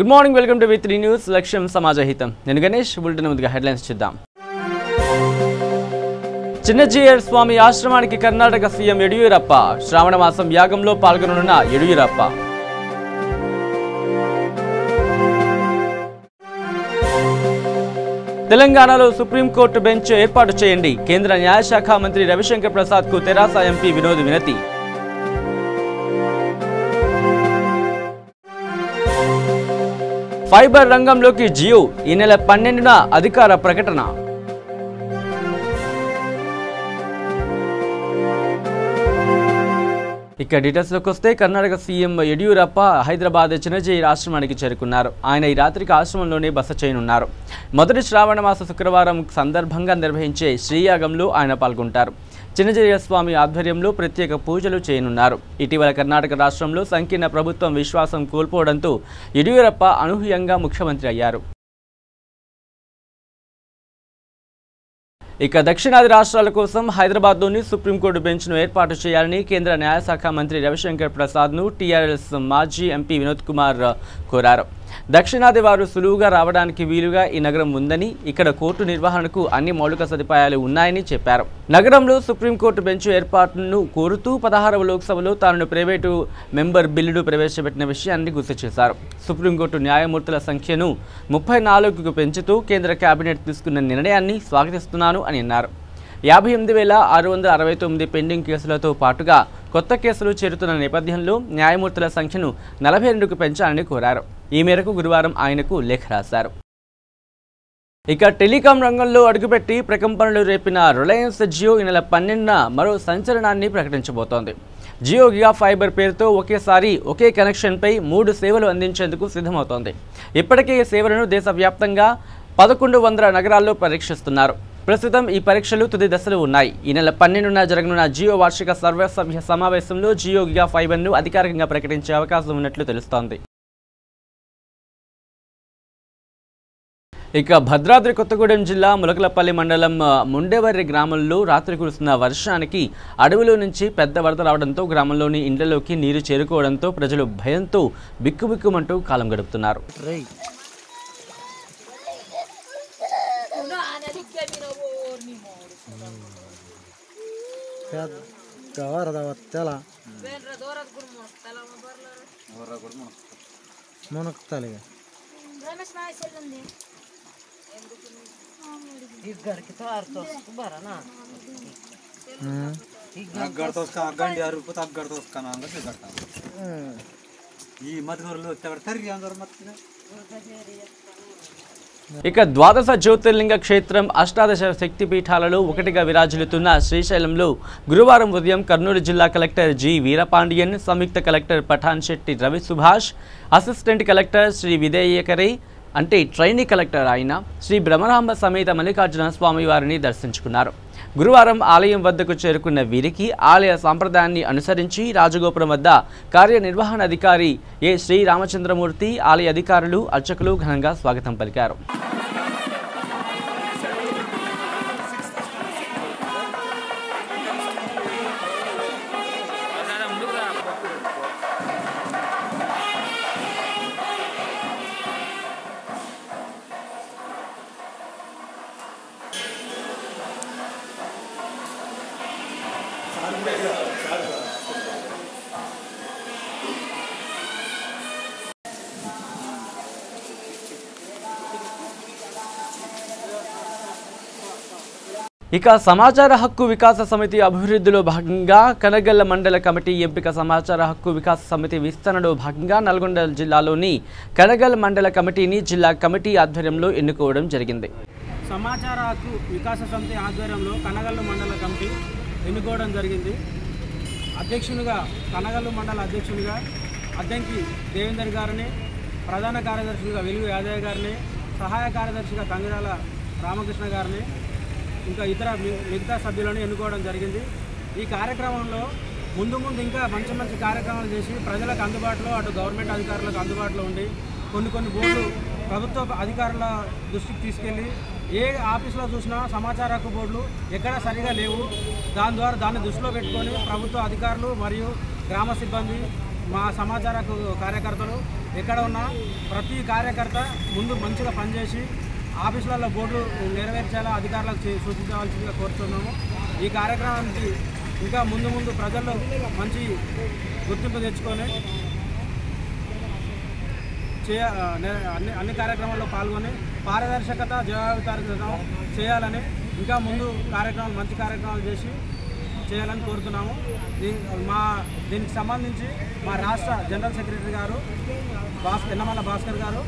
Good morning, welcome to V3 news. లక్ష్యం సమాజహితం. నేను Ganesh. Bulletin ముందుగా హెడ్లైన్స్ చూద్దాం. చిన్నజీయర్ స్వామి ఆశ్రమానికి కర్ణాటక సీఎం యడియూరప్ప. శ్రావణ మాసం యాగంలో పాల్గొననున్న యడియూరప్ప. తెలంగాణలో సుప్రీంకోర్టు బెంచ్ ఏర్పాటు చేయండి. కేంద్ర న్యాయశాఖ మంత్రి రవిశంకర్ ప్రసాద్ కు తెరాస ఎంపీ వినోద్ వినతి. ఫైబర్ రంగంలోకి జియో ఈ నెల 12న అధికార ప్రకటన. ఇక డీటెయిల్స్లోకి వస్తే కర్ణాటక సీఎం యడియూరప్ప హైదరాబాద్ చిన్నజీయర్ ఆశ్రమానికి చేరుకున్నారు. ఆయన ఈ రాత్రికి ఆశ్రమంలోనే బస చేయనున్నారు. మొదటి శ్రావణ మాస శుక్రవారం సందర్భంగా నిర్వహించే శ్రీయాగంలో ఆయన పాల్గొంటారు. చిన్నజీయర్ స్వామి ఆధ్వర్యంలో ప్రత్యేక పూజలు చేయనున్నారు. ఇటీవల కర్ణాటక రాష్ట్రంలో సంకీర్ణ ప్రభుత్వం విశ్వాసం కోల్పోవడంతో యడియూరప్ప అనూహ్యంగా ముఖ్యమంత్రి అయ్యారు. ఇక దక్షిణాది రాష్ట్రాల కోసం హైదరాబాద్లోని సుప్రీంకోర్టు బెంచ్ను ఏర్పాటు చేయాలని కేంద్ర న్యాయశాఖ మంత్రి రవిశంకర్ ప్రసాద్ను టీఆర్ఎస్ మాజీ ఎంపీ వినోద్ కుమార్ కోరారు. దక్షిణాది వారు సులువుగా రావడానికి వీలుగా ఈ నగరం ఉందని, ఇక్కడ కోర్టు నిర్వహణకు అన్ని మౌలిక సదుపాయాలు ఉన్నాయని చెప్పారు. నగరంలో సుప్రీంకోర్టు బెంచ్ ఏర్పాటును కోరుతూ 16వ లోక్సభలో తాను ప్రైవేటు మెంబర్ బిల్లును ప్రవేశపెట్టిన విషయాన్ని గుర్తు చేశారు. సుప్రీంకోర్టు న్యాయమూర్తుల సంఖ్యను 34కు పెంచుతూ కేంద్ర కేబినెట్ తీసుకున్న నిర్ణయాన్ని స్వాగతిస్తున్నాను అని అన్నారు. 58,669 పెండింగ్ కేసులతో పాటుగా కొత్త కేసులు చేరుతున్న నేపథ్యంలో న్యాయమూర్తుల సంఖ్యను 42కు పెంచాలని కోరారు. ఈ మేరకు గురువారం ఆయనకు లేఖ రాశారు. ఇక టెలికాం రంగంలో అడుగుపెట్టి ప్రకంపనలు రేపిన రిలయన్స్ జియో ఈ నెల 12న మరో సంచలనాన్ని ప్రకటించబోతోంది. జియో గిగా ఫైబర్ పేరుతో ఒకేసారి ఒకే కనెక్షన్పై 3 సేవలు అందించేందుకు సిద్ధమవుతోంది. ఇప్పటికే ఈ సేవలను దేశవ్యాప్తంగా 1100 నగరాల్లో పరీక్షిస్తున్నారు. ప్రస్తుతం ఈ పరీక్షలు తుది దశలో ఉన్నాయి. ఈ నెల 12న జరగనున్న జియో వార్షిక సర్వసభ్య సమావేశంలో జియో గిగా ఫైబర్ను అధికారికంగా ప్రకటించే అవకాశం ఉన్నట్లు తెలుస్తోంది. ఇక భద్రాద్రి కొత్తగూడెం జిల్లా ములకలపల్లి మండలం ముండేవర్రి గ్రామంలో రాత్రి కురుస్తున్న వర్షానికి అడవిలో నుంచి పెద్ద వరద రావడంతో గ్రామంలోని ఇండ్లలోకి నీరు చేరుకోవడంతో ప్రజలు భయంతో బిక్కుబిక్కుమంటూ కాలం గడుపుతున్నారు. ఇక ద్వాదశ జ్యోతిర్లింగ క్షేత్రం అష్టాదశ శక్తిపీఠాలలో ఒకటిగా విరాజిల్లుతున్న శ్రీశైలంలో గురువారం ఉదయం కర్నూలు జిల్లా కలెక్టర్ జి వీరపాండియన్, సంయుక్త collector Pathan Shetty Ravi Subhash, assistant collector Shri విదేయకరే అంటే ట్రైనీ కలెక్టర్ ఆయన శ్రీ బ్రహ్మరాంబ సమేత మల్లికార్జున స్వామి వారిని దర్శించుకున్నారు. గురువారం ఆలయం వద్దకు చేరుకున్న వీరికి ఆలయ సాంప్రదాయాన్ని అనుసరించి రాజగోపురం వద్ద కార్యనిర్వహణాధికారి ఏ శ్రీరామచంద్రమూర్తి, ఆలయ అధికారులు, అర్చకులు ఘనంగా స్వాగతం పలికారు. ఇక సమాచార హక్కు వికాస సమితి అభివృద్ధిలో భాగంగా కనగల్ల మండల కమిటీ ఎంపిక. సమాచార హక్కు వికాస సమితి విస్తరణలో భాగంగా నల్గొండ జిల్లాలోని కనగల్ మండల కమిటీని జిల్లా కమిటీ ఆధ్వర్యంలో ఎన్నుకోవడం జరిగింది. సమాచార హక్కు వికాస సమితి ఆధ్వర్యంలో కనగల్లు మండల కమిటీ ఎన్నుకోవడం జరిగింది. అధ్యక్షునిగా కనగల్లు మండల అధ్యక్షునిగా అద్దంకి దేవేందర్ గారిని, ప్రధాన కార్యదర్శిగా వెలుగు యాదయ్య గారిని, సహాయ కార్యదర్శిగా తంగిరాల రామకృష్ణ గారిని, ఇంకా ఇతర మిగతా సభ్యులను ఎన్నుకోవడం జరిగింది. ఈ కార్యక్రమంలో ముందు ఇంకా మంచి కార్యక్రమాలు చేసి ప్రజలకు అందుబాటులో, అటు గవర్నమెంట్ అధికారులకు అందుబాటులో ఉండి కొన్ని బోర్డులు ప్రభుత్వ అధికారుల దృష్టికి తీసుకెళ్ళి ఏ ఆఫీసులో చూసినా సమాచార హక్కు బోర్డులు ఎక్కడా సరిగా లేవు. దాని ద్వారా దాన్ని దృష్టిలో పెట్టుకొని ప్రభుత్వ అధికారులు మరియు గ్రామ సిబ్బంది మా సమాచార కార్యకర్తలు ఎక్కడ ఉన్నా ప్రతి కార్యకర్త ముందు మంచిగా పనిచేసి ఆఫీసులలో బోర్డు నెరవేర్చేలా అధికారులకు సూచించవలసిందిగా కోరుతున్నాము. ఈ కార్యక్రమానికి ఇంకా ముందు ప్రజల్లో మంచి గుర్తింపు తెచ్చుకొని అన్ని కార్యక్రమాల్లో పాల్గొని పారదర్శకత జవాబుదారీతనం చేయాలని ఇంకా ముందు మంచి కార్యక్రమాలు చేయాలని కోరుతున్నాము. దీనికి సంబంధించి మా రాష్ట్ర జనరల్ సెక్రటరీ గారు ఎన్నమల్ల భాస్కర్ గారు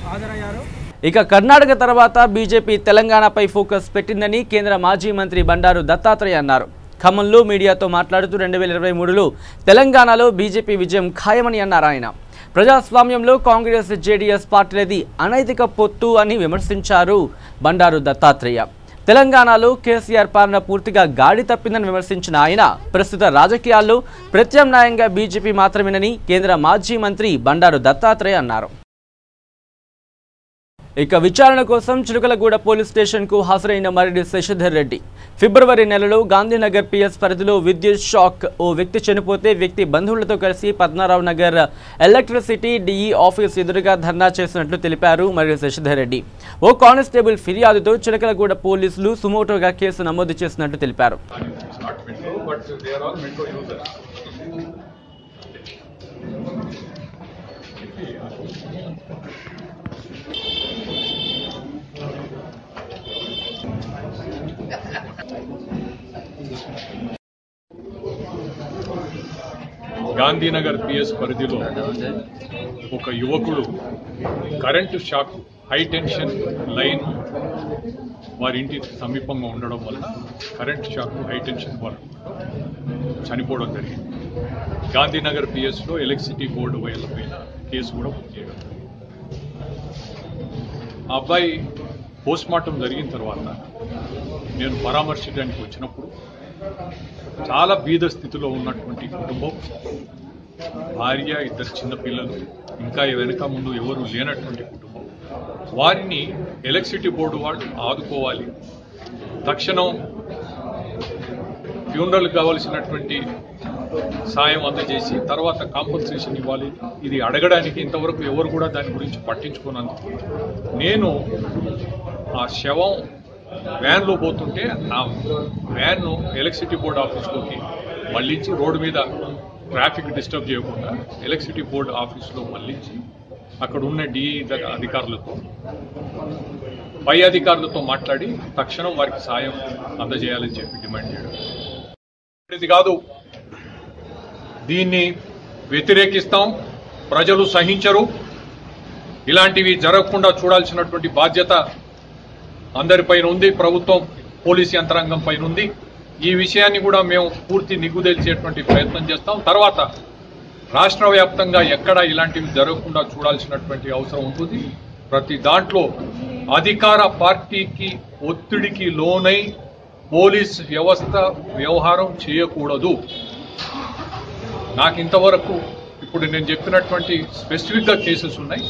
హాజరయ్యారు. ఇక కర్ణాటక తర్వాత బీజేపీ తెలంగాణపై ఫోకస్ పెట్టిందని కేంద్ర మాజీ మంత్రి బండారు దత్తాత్రేయ అన్నారు. ఖమ్మంలో మీడియాతో మాట్లాడుతూ 2023లో తెలంగాణలో బీజేపీ విజయం ఖాయమని అన్నారు ఆయన. ప్రజాస్వామ్యంలో కాంగ్రెస్ జేడీఎస్ పార్టీలది అనైతిక పొత్తు అని విమర్శించారు బండారు దత్తాత్రేయ. తెలంగాణలో కేసీఆర్ పాలన పూర్తిగా గాడి తప్పిందని విమర్శించిన ఆయన ప్రస్తుత రాజకీయాల్లో ప్రత్యామ్నాయంగా బీజేపీ మాత్రమేనని కేంద్ర మాజీ మంత్రి బండారు దత్తాత్రేయ అన్నారు. ఇక విచారణ కోసం చిలుకలగూడ పోలీస్ స్టేషన్కు హాజరైన మర్రి శశిధర్ రెడ్డి. ఫిబ్రవరి నెలలో గాంధీనగర్ పిఎస్ పరిధిలో విద్యుత్ షాక్ ఓ వ్యక్తి చనిపోతే వ్యక్తి బంధువులతో కలిసి Padmanabha Nagar electricity DE office ఎదురుగా ధర్నా చేసినట్లు తెలిపారు మర్రి శశిధర్ రెడ్డి. ఓ కానిస్టేబుల్ ఫిర్యాదుతో చిలుకలగూడ పోలీసులు సుమోటోగా కేసు నమోదు చేసినట్లు తెలిపారు. గాంధీనగర్ పిఎస్ పరిధిలో ఒక యువకుడు current shock high tension line వారి ఇంటి సమీపంగా ఉండడం వల్ల కరెంటు షాక్ హై టెన్షన్ వల్ల చనిపోవడం జరిగింది. గాంధీనగర్ పిఎస్లో ఎలక్ట్రిసిటీ బోర్డు వైర్ల పైన కేసు కూడా బుక్ చేయడం. ఆ అబ్బాయి పోస్ట్మార్టం జరిగిన తర్వాత నేను పరామర్శించడానికి వచ్చినప్పుడు చాలా బీద స్థితిలో ఉన్నటువంటి కుటుంబం, భార్య, 2 చిన్నపిల్లలు, ఇంకా వెనక ముందు ఎవరు లేనటువంటి కుటుంబం. వారిని ఎలక్ట్రిసిటీ బోర్డు వాళ్ళు ఆదుకోవాలి, తక్షణం ఫ్యూనరల్ కావాల్సినటువంటి సాయం అందజేసి తర్వాత కాంపన్సేషన్ ఇవ్వాలి. ఇది అడగడానికి ఇంతవరకు ఎవరు కూడా దాని గురించి పట్టించుకున్నందుకు నేను ఆ శవం వ్యాన్లో పోతుంటే ఆ వ్యాన్ను ఎలక్ట్రిసిటీ బోర్డు ఆఫీస్లోకి మళ్ళించి రోడ్డు మీద ట్రాఫిక్ డిస్టర్బ్ చేయకుండా ఎలక్ట్రిసిటీ బోర్డు ఆఫీస్లో మళ్ళించి అక్కడ ఉన్న డిఈ అధికారులతో పై అధికారులతో మాట్లాడి తక్షణం వారికి సాయం అందజేయాలని చెప్పి డిమాండ్ చేయడం. ఇది కాదు, దీన్ని వ్యతిరేకిస్తాం, ప్రజలు సహించరు. ఇలాంటివి జరగకుండా చూడాల్సినటువంటి బాధ్యత అందరిపైన ఉంది, ప్రభుత్వం పోలీసు యంత్రాంగం పైన ఉంది. ఈ విషయాన్ని కూడా మేము పూర్తి నిగ్గుదేల్చేటువంటి ప్రయత్నం చేస్తాం. తర్వాత రాష్ట్ర వ్యాప్తంగా ఎక్కడ ఇలాంటివి జరగకుండా చూడాల్సినటువంటి అవసరం ఉంటుంది. ప్రతి దాంట్లో అధికార పార్టీకి ఒత్తిడికి లోనై పోలీస్ వ్యవస్థ వ్యవహారం చేయకూడదు. నాకు ఇంతవరకు ఇప్పుడు నేను చెప్పినటువంటి స్పెసిఫిక్గా కేసెస్ ఉన్నాయి.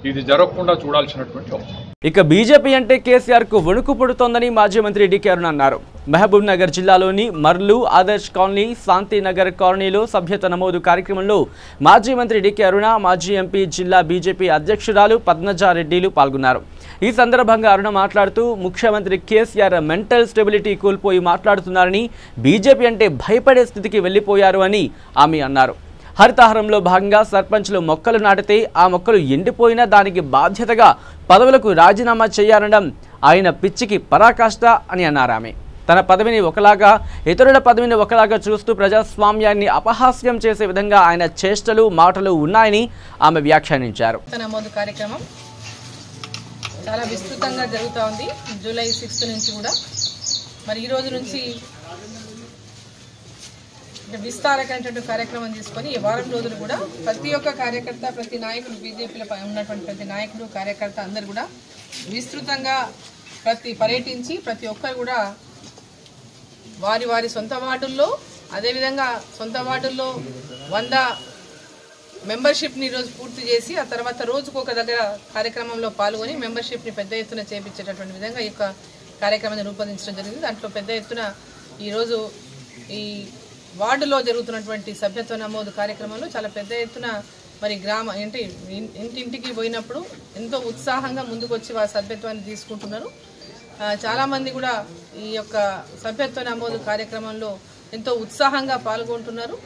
ఇది జరగకుండా చూడాల్సినటువంటి అవసరం. ఇక బీజేపీ అంటే కేసీఆర్ కు వణుకు పుడుతోందని మాజీ మంత్రి డీకే అరుణ అన్నారు. మహబూబ్ నగర్ జిల్లాలోని మర్లు, ఆదర్శ్ కాలనీ, శాంతినగర్ కాలనీలో సభ్యత నమోదు కార్యక్రమంలో మాజీ మంత్రి డీకే అరుణ, మాజీ ఎంపీ, జిల్లా బీజేపీ అధ్యక్షురాలు పద్మజారెడ్డిలు పాల్గొన్నారు. ఈ సందర్భంగా అరుణ మాట్లాడుతూ ముఖ్యమంత్రి కేసీఆర్ మెంటల్ స్టెబిలిటీ కోల్పోయి మాట్లాడుతున్నారని, బీజేపీ అంటే భయపడే స్థితికి వెళ్లిపోయారు అని ఆమె అన్నారు. హరితహారంలో భాగంగా సర్పంచ్లు మొక్కలు నాటితే ఆ మొక్కలు ఎండిపోయినా దానికి బాధ్యతగా పదవులకు రాజీనామా చేయాలనడం ఆయన పిచ్చికి పరాకాష్ట అని అన్నారు ఆమె. తన పదవిని ఒకలాగా, ఇతరుల పదవిని ఒకలాగా చూస్తూ ప్రజాస్వామ్యాన్ని అపహాస్యం చేసే విధంగా ఆయన చేష్టలు, మాటలు ఉన్నాయని ఆమె వ్యాఖ్యానించారు. నమోదు కార్యక్రమం చాలా విస్తృతంగా జరుగుతూ ఉంది. జూలై 6 నుంచి కూడా మరి ఈ రోజు నుంచి విస్తారకమైనటువంటి కార్యక్రమం తీసుకొని ఈ వారం రోజులు కూడా ప్రతి ఒక్క కార్యకర్త, ప్రతి నాయకుడు, బీజేపీలో ఉన్నటువంటి ప్రతి నాయకుడు, కార్యకర్త అందరు కూడా విస్తృతంగా పర్యటించి ప్రతి ఒక్కరు కూడా వారి వారి సొంత వార్డుల్లో, అదేవిధంగా సొంత వార్డుల్లో 100 మెంబర్షిప్ని ఈరోజు పూర్తి చేసి ఆ తర్వాత రోజుకు ఒక దగ్గర కార్యక్రమంలో పాల్గొని మెంబర్షిప్ని పెద్ద ఎత్తున చేపించేటటువంటి విధంగా ఈ యొక్క కార్యక్రమాన్ని రూపొందించడం జరిగింది. దాంట్లో పెద్ద ఎత్తున ఈరోజు ఈ వార్డులో జరుగుతున్నటువంటి సభ్యత్వ నమోదు కార్యక్రమంలో చాలా పెద్ద ఎత్తున మరి ఇంటింటికి పోయినప్పుడు ఎంతో ఉత్సాహంగా ముందుకు వచ్చి వారి సభ్యత్వాన్ని తీసుకుంటున్నారు. చాలామంది కూడా ఈ యొక్క సభ్యత్వ నమోదు కార్యక్రమంలో ఎంతో ఉత్సాహంగా పాల్గొంటున్నారు.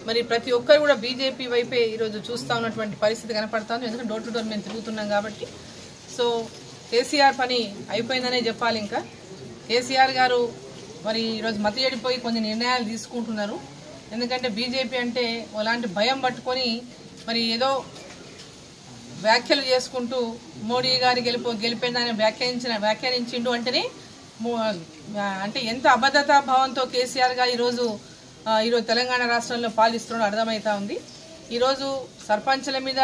మరి ప్రతి ఒక్కరు కూడా బీజేపీ వైపే ఈరోజు చూస్తూ ఉన్నటువంటి పరిస్థితి కనపడుతుంది. ఎందుకంటే డోర్ టు డోర్ మేము తిరుగుతున్నాం కాబట్టి. సో కేసీఆర్ పని అయిపోయిందనే చెప్పాలి. ఇంకా కేసీఆర్ గారు మరి ఈరోజు మత చెడిపోయి కొన్ని నిర్ణయాలు తీసుకుంటున్నారు. ఎందుకంటే బీజేపీ అంటే అలాంటి భయం పట్టుకొని మరి ఏదో వ్యాఖ్యలు చేసుకుంటూ మోడీ గారి గెలిపోయిందని వ్యాఖ్యానించిండు అంటేనే అంటే ఎంత అబద్ధతా భావంతో కేసీఆర్ గారు ఈరోజు తెలంగాణ రాష్ట్రంలో పాలిస్తున్నాడో అర్థమవుతా ఉంది. ఈరోజు సర్పంచ్ల మీద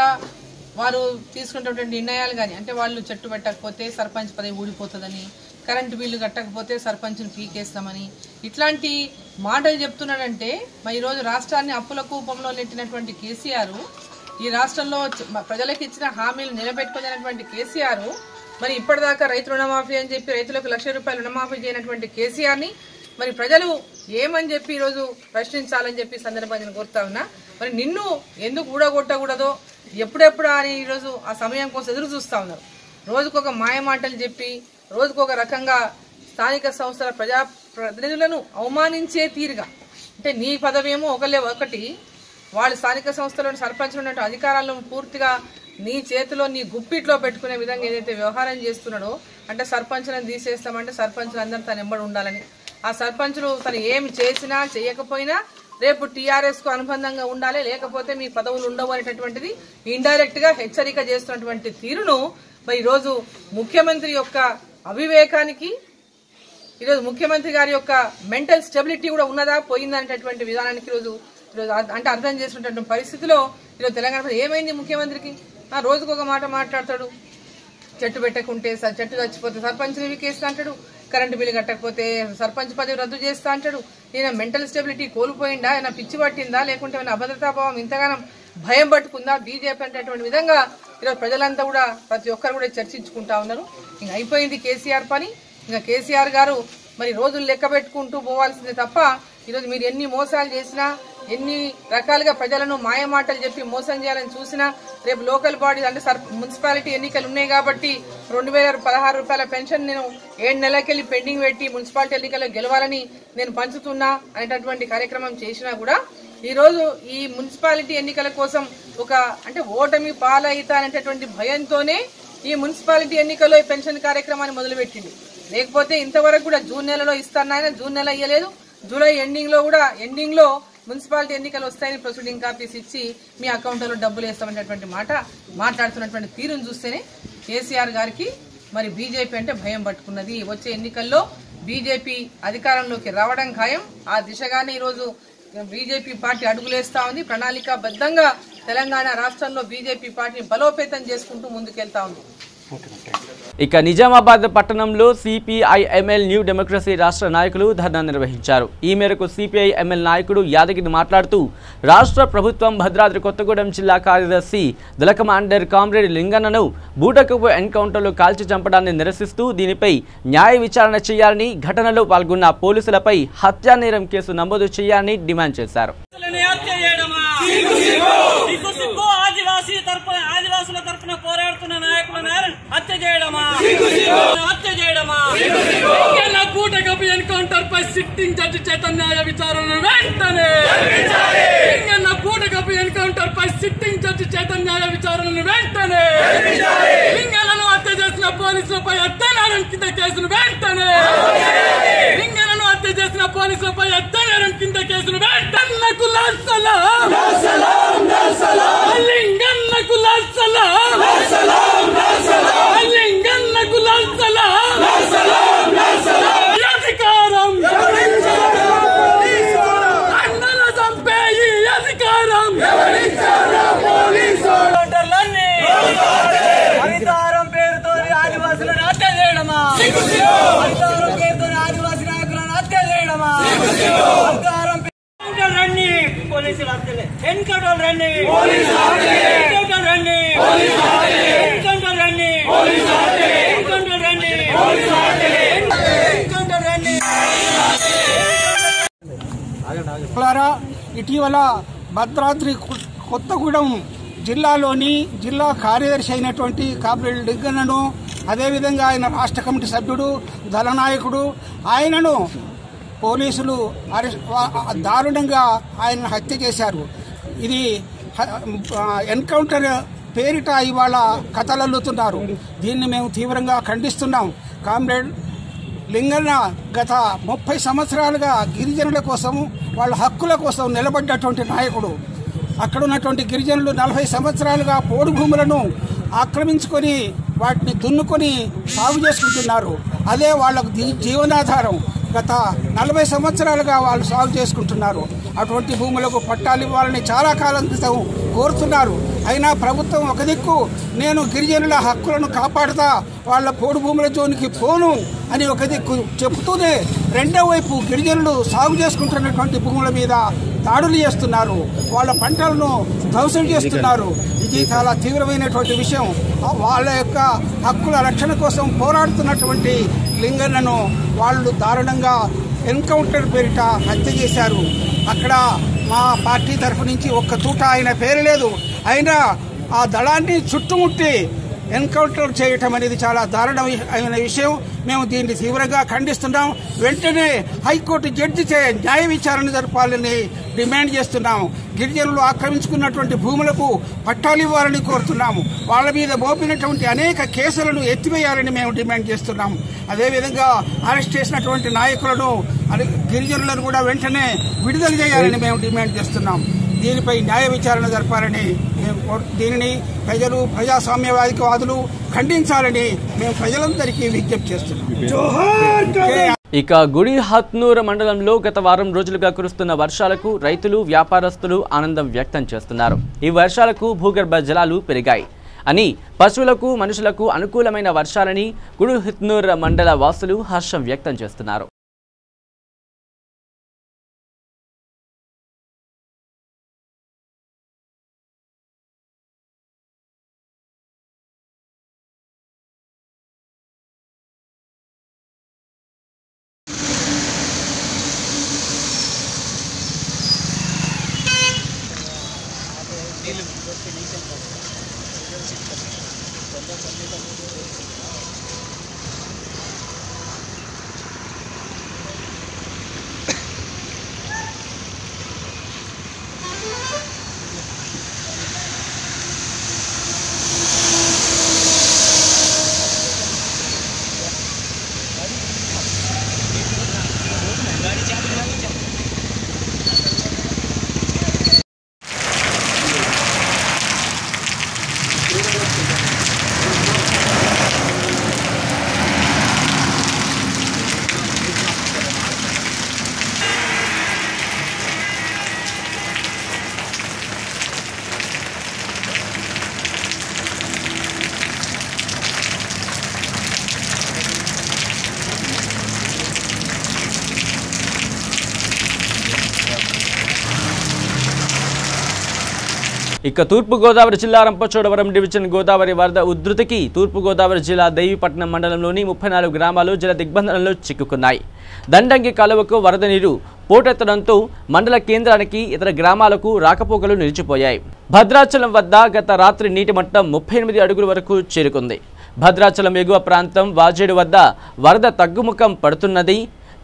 వారు తీసుకున్నటువంటి నిర్ణయాలు కానీ అంటే వాళ్ళు చెట్టు పెట్టకపోతే సర్పంచ్ పదవి ఊడిపోతుందని, కరెంటు బిల్లు కట్టకపోతే సర్పంచ్ను పీకేస్తామని ఇట్లాంటి మాటలు చెప్తున్నాడంటే మరి ఈరోజు రాష్ట్రాన్ని అప్పుల కూపంలో నెట్టినటువంటి కేసీఆర్, ఈ రాష్ట్రంలో ప్రజలకు ఇచ్చిన హామీలు నిలబెట్టుకునేటువంటి కేసీఆర్ మరి ఇప్పటిదాకా రైతు రుణమాఫీ అని చెప్పి రైతులకు ₹1,00,000 రుణమాఫీ చేయనటువంటి కేసీఆర్ని మరి ప్రజలు ఏమని చెప్పి ఈరోజు ప్రశ్నించాలని చెప్పి సందర్భంగా కోరుతా ఉన్నా. మరి నిన్ను ఎందుకు ఊడగొట్టకూడదో ఎప్పుడెప్పుడు అని ఈరోజు ఆ సమయం కోసం ఎదురు చూస్తూ ఉన్నారు. రోజుకొక మాయ మాటలు చెప్పి రోజుకొక రకంగా స్థానిక సంస్థల ప్రజాప్రతినిధులను అవమానించే తీరుగా అంటే నీ పదవేమో ఒకటి, వాళ్ళు స్థానిక సంస్థలోని సర్పంచ్లు ఉన్నట్టు అధికారాలను పూర్తిగా నీ చేతిలో నీ గుప్పిట్లో పెట్టుకునే విధంగా ఏదైతే వ్యవహారం చేస్తున్నాడో అంటే సర్పంచ్లను తీసేస్తామంటే సర్పంచ్లు అందరూ తను ఎంబడి ఉండాలని, ఆ సర్పంచ్లు తను ఏమి చేసినా చేయకపోయినా రేపు టీఆర్ఎస్కు అనుబంధంగా ఉండాలి, లేకపోతే మీ పదవులు ఉండవు అనేటటువంటిది ఇండైరెక్ట్ గా హెచ్చరిక చేస్తున్నటువంటి తీరును మరి ఈరోజు ముఖ్యమంత్రి యొక్క అవివేకానికి, ఈరోజు ముఖ్యమంత్రి గారి యొక్క మెంటల్ స్టెబిలిటీ కూడా ఉన్నదా పోయిందనేటటువంటి విధానానికి ఈరోజు అంటే అర్థం చేసినటువంటి పరిస్థితిలో ఈరోజు తెలంగాణ ఏమైంది ముఖ్యమంత్రికి? రోజుకొక మాట మాట్లాడతాడు. చెట్టు పెట్టకుంటే చెట్టు చచ్చిపోతే సర్పంచ్ని వీకేస్తా అంటాడు, కరెంటు బిల్లు కట్టకపోతే సర్పంచ్ పదవి రద్దు చేస్తా అంటాడు. ఈయన మెంటల్ స్టెబిలిటీ కోల్పోయిందా, ఏమైనా పిచ్చి పట్టిందా, లేకుంటే ఏమైనా అభద్రతాభావం ఇంతగానో భయం పట్టుకుందా బీజేపీ అనేటటువంటి విధంగా ఈరోజు ప్రజలంతా కూడా ప్రతి ఒక్కరు కూడా చర్చించుకుంటా ఉన్నారు. ఇంక అయిపోయింది కేసీఆర్ పని. ఇంకా కేసీఆర్ గారు మరి రోజులు లెక్క పెట్టుకుంటూ పోవాల్సిందే తప్ప ఈరోజు మీరు ఎన్ని మోసాలు చేసినా, ఎన్ని రకాలుగా ప్రజలను మాయమాటలు చెప్పి మోసం చేయాలని చూసినా రేపు లోకల్ బాడీ అంటే మున్సిపాలిటీ ఎన్నికలు ఉన్నాయి కాబట్టి ₹2,016 పెన్షన్ నేను 7 నెలలకెళ్ళి పెండింగ్ పెట్టి మున్సిపాలిటీ ఎన్నికల్లో గెలవాలని నేను పంచుతున్నా అనేటటువంటి కార్యక్రమం చేసినా కూడా ఈరోజు ఈ మున్సిపాలిటీ ఎన్నికల కోసం అంటే ఓటమి పాలయితా అనేటటువంటి భయంతోనే ఈ మున్సిపాలిటీ ఎన్నికల్లో ఈ పెన్షన్ కార్యక్రమాన్ని మొదలుపెట్టింది. లేకపోతే ఇంతవరకు కూడా జూన్ నెలలో ఇస్తాను, జూన్ నెల ఇయ్యలేదు, జూలై ఎండింగ్ లో మున్సిపాలిటీ ఎన్నికలు వస్తాయని ప్రొసీడింగ్ కాపీస్ ఇచ్చి మీ అకౌంట్లో డబ్బులు వేస్తామనేటువంటి మాట్లాడుతున్నటువంటి తీరును చూస్తేనే కేసీఆర్ గారికి మరి బీజేపీ అంటే భయం పట్టుకున్నది. వచ్చే ఎన్నికల్లో బీజేపీ అధికారంలోకి రావడం ఖాయం. ఆ దిశగానే ఈరోజు బీజేపీ పార్టీ అడుగులేస్తా ఉంది. ప్రణాళికాబద్ధంగా తెలంగాణ రాష్ట్రంలో బీజేపీ పార్టీని బలోపేతం చేసుకుంటూ ముందుకెళ్తా ఉంది. ఇక నిజామాబాద్ పట్టణంలో సిపిఐఎంఎల్ న్యూ డెమోక్రసీ రాష్ట్ర నాయకులు ధర్నా నిర్వహించారు. ఈ మేరకు సిపిఐఎంఎల్ నాయకుడు యాదగిరి మాట్లాడుతూ రాష్ట్ర ప్రభుత్వం భద్రాద్రి కొత్తగూడెం జిల్లా కార్యదర్శి దళ కమాండర్ కామ్రేడ్ లింగన్నను బూటకపు ఎన్కౌంటర్లో కాల్చి చంపడాన్ని నిరసిస్తూ దీనిపై న్యాయ విచారణ చేయాలని, ఘటనలో పాల్గొన్న పోలీసులపై హత్యానేరం కేసు నమోదు చేయాలని డిమాండ్ చేశారు. ఆదివాసుల తరఫున పోరాడుతున్న నాయకులను హత్య చేయడమా, బూటకపు ఎన్కౌంటర్ పై సిట్టింగ్ జడ్జి చైతన్య విచారణ వెంటనే, బూటకపు ఎన్కౌంటర్ పై సిట్టింగ్ జడ్జి చైతన్య విచారణను వెంటనే, లింగాలను హత్య చేసిన పోలీసులపై హత్యానేరం కింద కేసును వెంటనే, లింగాలను హత్య చేసిన పోలీసులపై హత్యానేరం కింద కేసును వెంటనే, లింగన్నకు అధికారం అన్నల చంపే ఈ అధికారం అధికారం పేరుతో ఆదివాసులను హత్య చేయడమా, అధికారం పేరుతో ఆదివాసీ నాయకులను హత్య చేయడమా, అధికారం రండి పోలీసులు హత్యలే, ఎన్కౌంటర్ రండి, ఎన్కౌంటర్ రండి, ఎన్కౌంటర్ రండి, ఎన్కౌంటర్ రండి, ఎన్కౌంటర్ రండి. ఇటీవల భద్రాద్రి కొత్తగూడెం జిల్లాలోని జిల్లా కార్యదర్శి అయినటువంటి కామ్రేడ్ లింగన్నను, అదేవిధంగా ఆయన రాష్ట్ర కమిటీ సభ్యుడు దళనాయకుడు, ఆయనను పోలీసులు దారుణంగా ఆయన హత్య చేశారు. ఇది ఎన్కౌంటర్ పేరిట ఇవాళ కథలల్లుతున్నారు. దీన్ని మేము తీవ్రంగా ఖండిస్తున్నాం. కామ్రేడ్ లింగన్న గత 30 సంవత్సరాలుగా గిరిజనుల కోసం, వాళ్ళ హక్కుల కోసం నిలబడ్డటువంటి నాయకుడు. అక్కడ ఉన్నటువంటి గిరిజనులు 40 సంవత్సరాలుగా పోడు భూములను ఆక్రమించుకొని వాటిని దున్నుకొని సాగు చేసుకుంటున్నారు. అదే వాళ్ళకు జీవనాధారం. గత 40 సంవత్సరాలుగా వాళ్ళు సాగు చేసుకుంటున్నారు. అటువంటి భూములకు పట్టాలు ఇవ్వాలని చాలా కాలం క్రితం కోరుతున్నారు. అయినా ప్రభుత్వం ఒక దిక్కు నేను గిరిజనుల హక్కులను కాపాడుతా, వాళ్ళ పోడు భూముల జోనికి పోను అని ఒక దిక్కు చెబుతూనే, రెండో వైపు గిరిజనులు సాగు చేసుకుంటున్నటువంటి భూముల మీద దాడులు చేస్తున్నారు, వాళ్ళ పంటలను ధ్వంసం చేస్తున్నారు. ఇది చాలా తీవ్రమైనటువంటి విషయం. వాళ్ళ యొక్క హక్కుల రక్షణ కోసం పోరాడుతున్నటువంటి లింగన్నను వాళ్ళు దారుణంగా ఎన్కౌంటర్ పేరిట హత్య చేశారు. అక్కడ మా పార్టీ తరఫు నుంచి ఒక్క తూట ఆయన పేరు లేదు. అయినా ఆ దళాన్ని చుట్టుముట్టి ఎన్కౌంటర్ చేయటం అనేది చాలా దారుణమైన విషయం. మేము దీన్ని తీవ్రంగా ఖండిస్తున్నాం. వెంటనే హైకోర్టు జడ్జిచే న్యాయ విచారణ జరపాలని డిమాండ్ చేస్తున్నాము. గిరిజనులు ఆక్రమించుకున్నటువంటి భూములకు పట్టాలు ఇవ్వాలని కోరుతున్నాము. వాళ్ళ మీద మోపినటువంటి అనేక కేసులను ఎత్తివేయాలని మేము డిమాండ్ చేస్తున్నాము. అదేవిధంగా అరెస్ట్ చేసినటువంటి నాయకులను, గిరిజనులను కూడా వెంటనే విడుదల చేయాలని మేము డిమాండ్ చేస్తున్నాం. దీనిపై న్యాయ విచారణ జరపాలని మేము దీనిని ప్రజాస్వామ్యవాదివాదులు ఖండించాలని మేము ప్రజలందరికీ విజ్ఞప్తి చేస్తున్నాం. ఇక గుడి హత్నూర్ మండలంలో గత వారం రోజులుగా కురుస్తున్న వర్షాలకు రైతులు, వ్యాపారస్తులు ఆనందం వ్యక్తం చేస్తున్నారు. ఈ వర్షాలకు భూగర్భ జలాలు పెరిగాయి అని, పశువులకు మనుషులకు అనుకూలమైన వర్షాలని గుడి హత్నూర్ మండల వాసులు హర్షం వ్యక్తం చేస్తున్నారు. ఇక తూర్పుగోదావరి జిల్లా రంపచోడవరం డివిజన్ గోదావరి వరద ఉధృతికి తూర్పుగోదావరి జిల్లా దేవీపట్నం మండలంలోని 34 గ్రామాలు జల దిగ్బంధనంలో చిక్కుకున్నాయి. దండంగి కాలువకు వరద నీరు పోటెత్తడంతో మండల కేంద్రానికి ఇతర గ్రామాలకు రాకపోకలు నిలిచిపోయాయి. భద్రాచలం వద్ద గత రాత్రి నీటి మట్టం 38 అడుగుల వరకు చేరుకుంది. భద్రాచలం ఎగువ ప్రాంతం వాజేడు వద్ద వరద తగ్గుముఖం పడుతున్నది.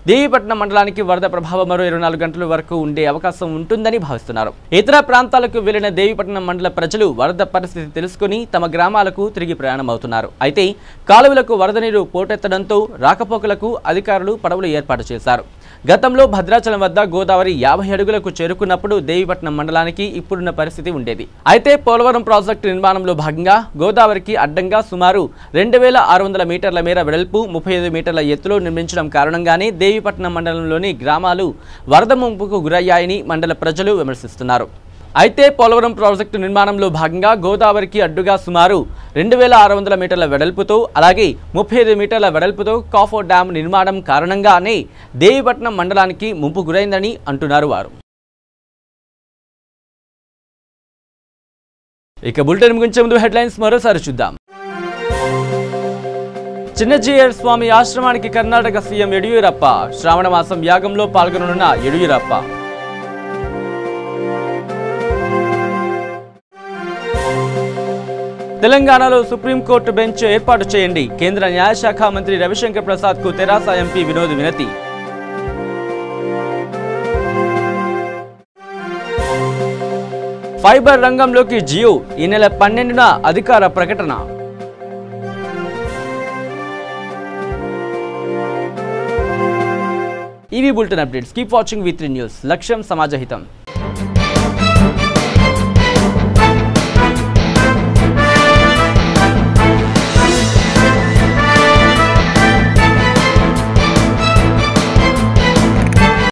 దేవీపట్నం మండలానికి వరద ప్రభావం మరో 24 గంటల వరకు ఉండే అవకాశం ఉంటుందని భావిస్తున్నారు. ఇతర ప్రాంతాలకు వెళ్లిన దేవీపట్నం మండల ప్రజలు వరద పరిస్థితి తెలుసుకుని తమ గ్రామాలకు తిరిగి ప్రయాణం అవుతున్నారు. అయితే కాలువలకు వరద నీరు పోటెత్తడంతో రాకపోకలకు అధికారులు పడవలు ఏర్పాటు చేశారు. గతంలో భద్రాచలం వద్ద గోదావరి 50 అడుగులకు చేరుకున్నప్పుడు దేవీపట్నం మండలానికి ఇప్పుడున్న పరిస్థితి ఉండేది. అయితే పోలవరం ప్రాజెక్టు నిర్మాణంలో భాగంగా గోదావరికి అడ్డంగా సుమారు 2600 మీటర్ల మేర వెడల్పు 35 మీటర్ల ఎత్తులో నిర్మించడం కారణంగానే దేవీపట్నం మండలంలోని గ్రామాలు వరద ముంపుకు గురయ్యాయని మండల ప్రజలు విమర్శిస్తున్నారు. అయితే పోలవరం ప్రాజెక్టు నిర్మాణంలో భాగంగా గోదావరికి అడ్డుగా సుమారు 2600 మీటర్ల వెడల్పుతో అలాగే 35 మీటర్ల వెడల్పుతో కాఫో డ్యాం నిర్మాణం కారణంగానే దేవీపట్నం మండలానికి ముంపు గురైందని అంటున్నారు వారు. ఇక బులెటిన్ ముగించే ముందు హెడ్లైన్స్ మరోసారి చూద్దాం. చిన్నజీయర్ స్వామి ఆశ్రమానికి కర్ణాటక సీఎం యడియూరప్ప శ్రావణ మాసం యాగంలో పాల్గొననున్న యడియూరప్ప. తెలంగాణలో సుప్రీంకోర్టు బెంచ్ ఏర్పాటు చేయండి. కేంద్ర న్యాయశాఖ మంత్రి రవిశంకర్ ప్రసాద్కు తెరాస ఎంపీ వినోద్ వినతి. ఫైబర్ రంగంలోకి జియో ఈ నెల 12న అధికార ప్రకటన. EV bulletin updates. Keep watching V3 news. లక్ష్యం సమాజహితం.